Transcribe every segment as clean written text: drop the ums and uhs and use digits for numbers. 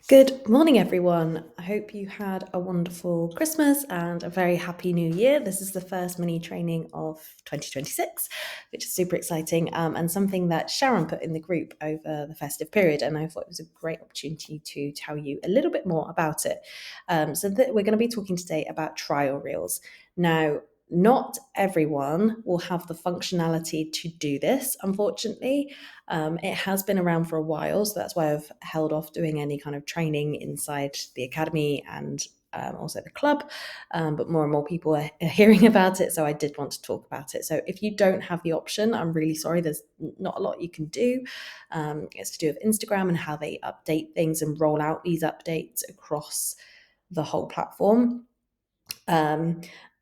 Good morning, everyone. I hope you had a wonderful Christmas and a very happy new year. This is the first mini training of 2026, which is super exciting and something that Sharon put in the group over the festive period. And I thought it was a great opportunity to tell you a little bit more about it. We're going to be talking today about trial reels. Now, not everyone will have the functionality to do this, unfortunately. It has been around for a while, so that's why I've held off doing any kind of training inside the academy and also the club. But more and more people are hearing about it, so I did want to talk about it. So if you don't have the option, I'm really sorry. There's not a lot you can do. It's to do with Instagram and how they update things and roll out these updates across the whole platform.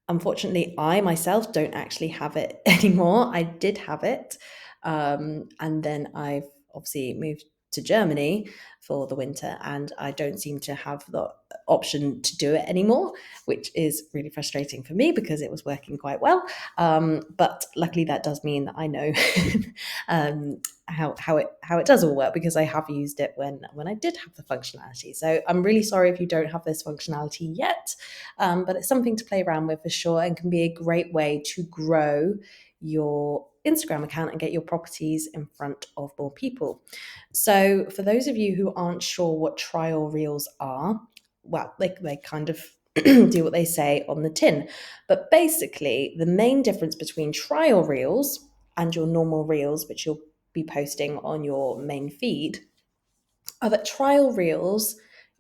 Unfortunately, I myself don't actually have it anymore. I did have it. And then I've obviously moved to Germany for the winter, and I don't seem to have the option to do it anymore, which is really frustrating for me because it was working quite well. But luckily, that does mean that I know um, how it does all work because I have used it when I did have the functionality. So I'm really sorry if you don't have this functionality yet, but it's something to play around with for sure and can be a great way to grow your Instagram account and get your properties in front of more people. So for those of you who aren't sure what trial reels are, well, they kind of do what they say on the tin. But basically, the main difference between trial reels and your normal reels, which you'll be posting on your main feed, are that trial reels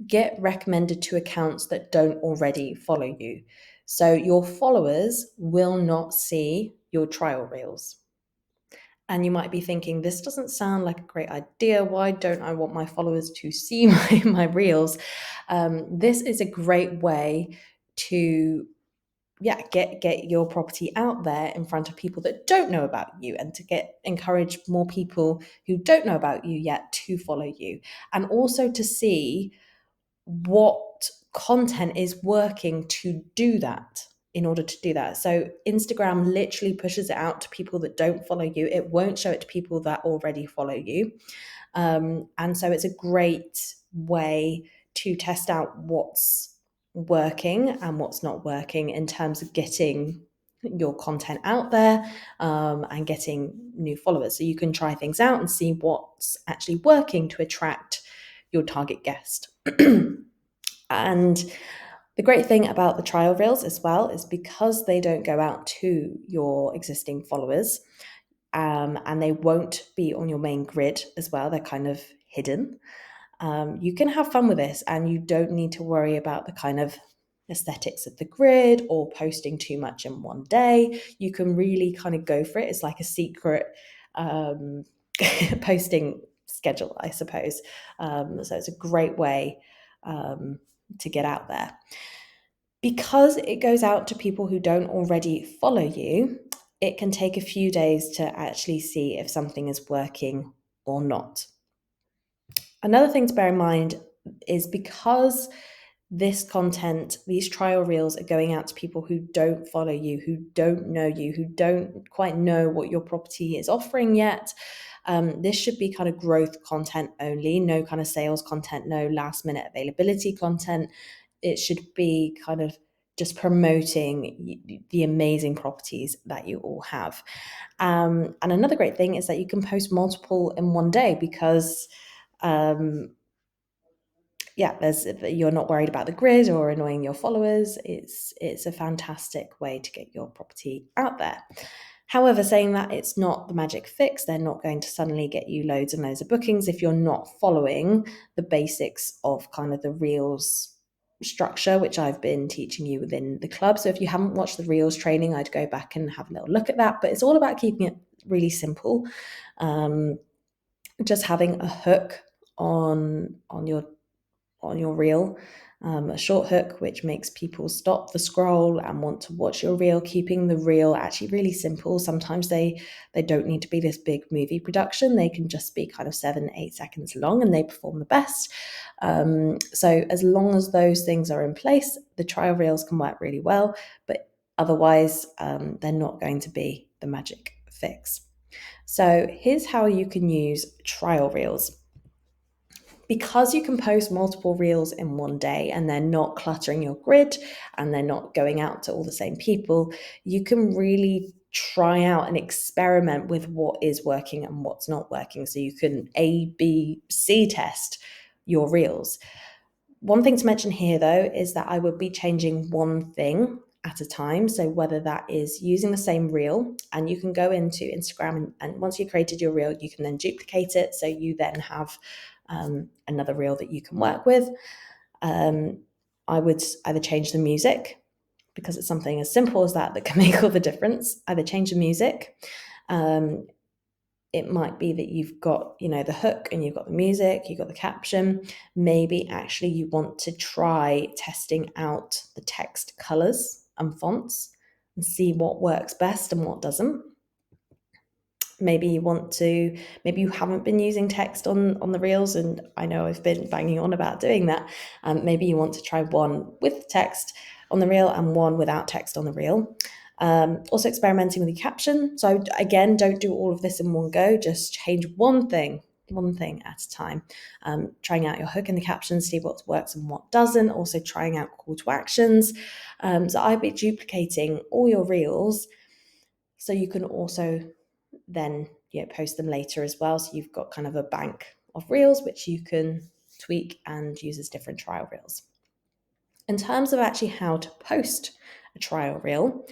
get recommended to accounts that don't already follow you. So your followers will not see your trial reels. And you might be thinking, this doesn't sound like a great idea. Why don't I want my followers to see my reels? This is a great way to get your property out there in front of people that don't know about you and to encourage more people who don't know about you yet to follow you, and also to see what content is working to do that. In order to do that, so Instagram literally pushes it out to people that don't follow you. It won't show it to people that already follow you. And so it's a great way to test out what's working and what's not working in terms of getting your content out there, and getting new followers. So you can try things out and see what's actually working to attract your target guest. And the great thing about the trial reels as well is because they don't go out to your existing followers, and they won't be on your main grid as well. They're kind of hidden. You can have fun with this, and you don't need to worry about the kind of aesthetics of the grid or posting too much in one day. You can really kind of go for it. It's like a secret posting schedule, I suppose. So it's a great way to get out there. Because it goes out to people who don't already follow you, it can take a few days to actually see if something is working or not. Another thing to bear in mind is because this content, these trial reels are going out to people who don't follow you, who don't know you, who don't quite know what your property is offering yet. This should be kind of growth content only, no kind of sales content, no last minute availability content. It should be kind of just promoting the amazing properties that you all have. And another great thing is that you can post multiple in one day because you're not worried about the grid or annoying your followers. It's a fantastic way to get your property out there. However, saying that, it's not the magic fix. They're not going to suddenly get you loads and loads of bookings if you're not following the basics of kind of the Reels structure, which I've been teaching you within the club. So if you haven't watched the Reels training, I'd go back and have a little look at that. But it's all about keeping it really simple. Just having a hook on your reel, a short hook which makes people stop the scroll and want to watch your reel, keeping the reel actually really simple. Sometimes they don't need to be this big movie production. They can just be kind of 7-8 seconds long and they perform the best. So as long as those things are in place, the trial reels can work really well, but otherwise they're not going to be the magic fix. So here's how you can use trial reels. because you can post multiple reels in one day and they're not cluttering your grid and they're not going out to all the same people, you can really try out and experiment with what is working and what's not working. So you can A, B, C test your reels. One thing to mention here, though, is that I would be changing one thing at a time. So whether that is using the same reel, and you can go into Instagram and once you created your reel, you can then duplicate it. So you then have another reel that you can work with. I would either change the music, because it's something as simple as that can make all the difference. Either change the music. It might be that you've got, the hook and you've got the music, you've got the caption. Maybe actually you want to try testing out the text colors and fonts and see what works best and what doesn't. Maybe you haven't been using text on the reels, and I know I've been banging on about doing that. Maybe you want to try one with text on the reel and one without text on the reel. Also experimenting with the caption. So again, don't do all of this in one go. Just change one thing at a time. Trying out your hook in the caption, see what works and what doesn't. Also trying out call to actions. So I'd be duplicating all your reels so you can also then post them later as well. So you've got kind of a bank of reels which you can tweak and use as different trial reels. In terms of actually how to post a trial reel,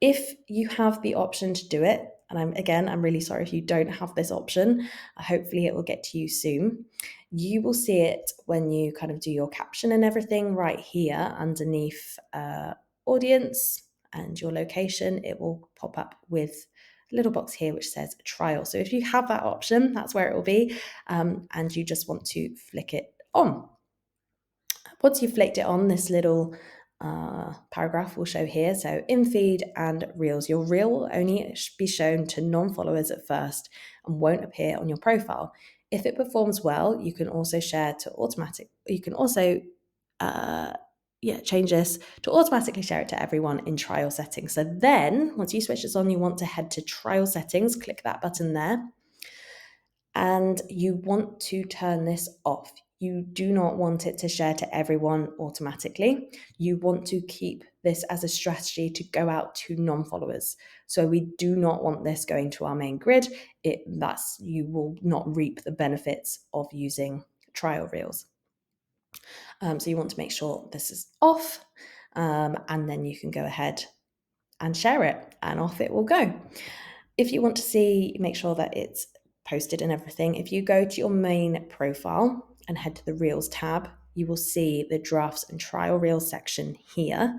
if you have the option to do it, and I'm really sorry if you don't have this option, hopefully it will get to you soon. You will see it when you kind of do your caption and everything right here underneath audience and your location. It will pop up with a little box here which says trial. So if you have that option, that's where it will be, and you just want to flick it on. Once you've flicked it on, this little paragraph will show here. So in feed and reels, your reel will only be shown to non-followers at first and won't appear on your profile. If it performs well, you can also share to automatic. You can also change this to automatically share it to everyone in trial settings. So then once you switch this on, you want to head to trial settings, click that button there, and you want to turn this off. You do not want it to share to everyone automatically. You want to keep this as a strategy to go out to non-followers. So we do not want this going to our main grid. You will not reap the benefits of using trial reels. So you want to make sure this is off, and then you can go ahead and share it, and off it will go. If you want to make sure that it's posted and everything, if you go to your main profile and head to the Reels tab, you will see the drafts and trial reels section here.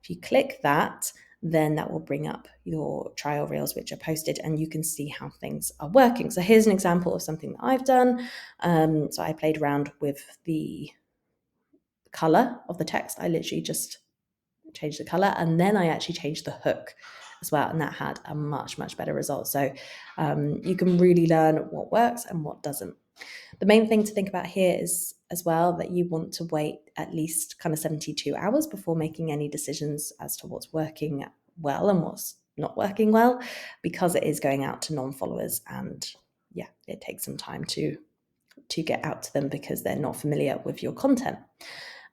If you click that, then that will bring up your trial reels which are posted, and you can see how things are working. So here's an example of something that I've done. So I played around with the color of the text. I literally just changed the color, and then I actually changed the hook as well, and that had a much better result. So you can really learn what works and what doesn't. The main thing to think about here is as well that you want to wait at least kind of 72 hours before making any decisions as to what's working well and what's not working well, because it is going out to non-followers, and it takes some time to get out to them because they're not familiar with your content.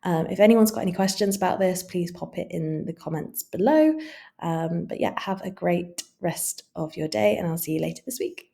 If anyone's got any questions about this, please pop it in the comments below. But have a great rest of your day, and I'll see you later this week.